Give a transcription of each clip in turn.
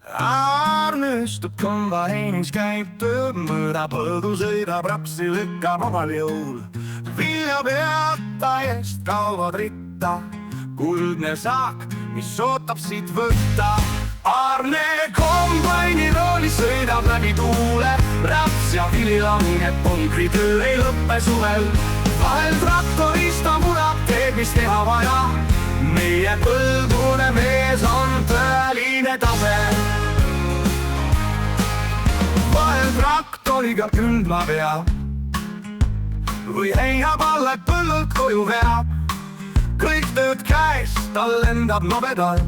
Aarne istub kombainis, käib tööd, mõõdab põldu, sõidab rapsi, lükkab omal jõul. Vilja peata eest kaovad ritta, kuldne saak, mis ootab siit võtta. Aarne kombaini roolis sõidab läbi tuule, raps ja vili langeb, punkritöö ei lõppe suvel. Vahel traktorista murab, teeb mis teha vaja, meie põldune mees on tõeline tase. Vahel traktoriga kündma veab või heinapalled põllult koju veab. Kõik tööd käes, tal lendab nobedalt.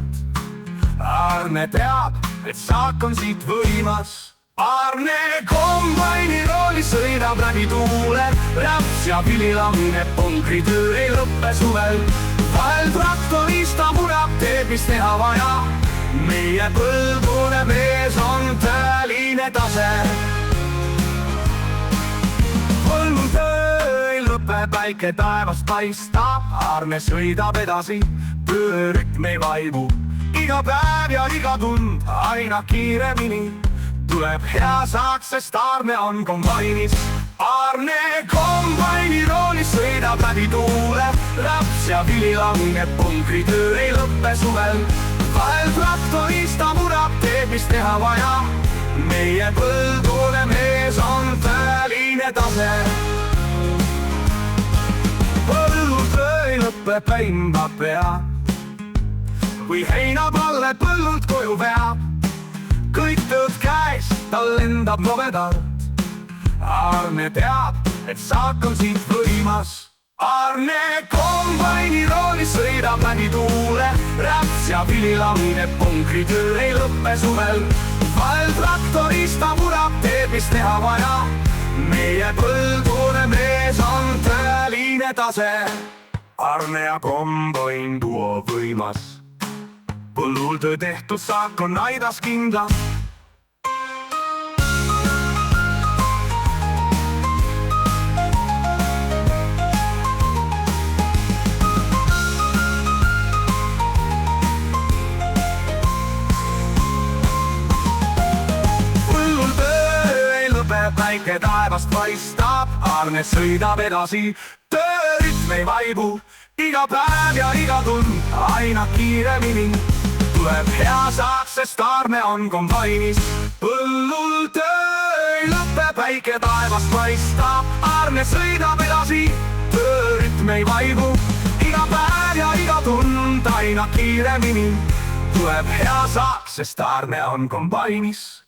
Aarne teab, et saak on siit võimas. Aarne kombaini roolis sõidab läbi tuule, raps ja vili langeb, punkritöö ei lõppe suvel. Vahel traktorista murab, teeb mis teha vaja, meie põldune mees on tõeline tase. Põllutöö ei lõpe, päike taevast paistab, Aarne sõidab edasi, töörütm ei vaibu. Iga päev ja iga tund aina kiiremini tuleb hea saak, sest Aarne on kombainis. Aarne kombaini roolis sõidab läbi tuule, raps ja vili langeb, punkritöö ei lõppe suvel. Vahel traktorista murab, teeb mis teha vaja, meie põldune mees on tõeline tase. Põllutöö ei lõppe, päimba peab või heinapalled põllult koju veab. Kõik tööd käes, tal lendab nobedalt. Aarne teab, et saak on siit võimas. Aarne kombaini roolis sõidab läbi tuule, raps ja vili langeb, punkritöö ei lõppe suvel. Vahel traktorista murab, teeb mis teha vaja, meie põldune mees on tõeline tase. Aarne ja kombain duo võimas, põllul töö tehtud saak on aidas kindla. Päike taevast paistab, Aarne sõidab edasi, töörütm ei vaibu. Iga päev ja iga tund aina kiiremini tuleb hea saak, sest Aarne on kombainis. Põllul töö ei lõppe, päike taevast paistab, Aarne sõidab edasi, töörütm ei vaibu. Iga päev ja iga tund aina kiiremini tuleb hea saak, sest Aarne on kombainis.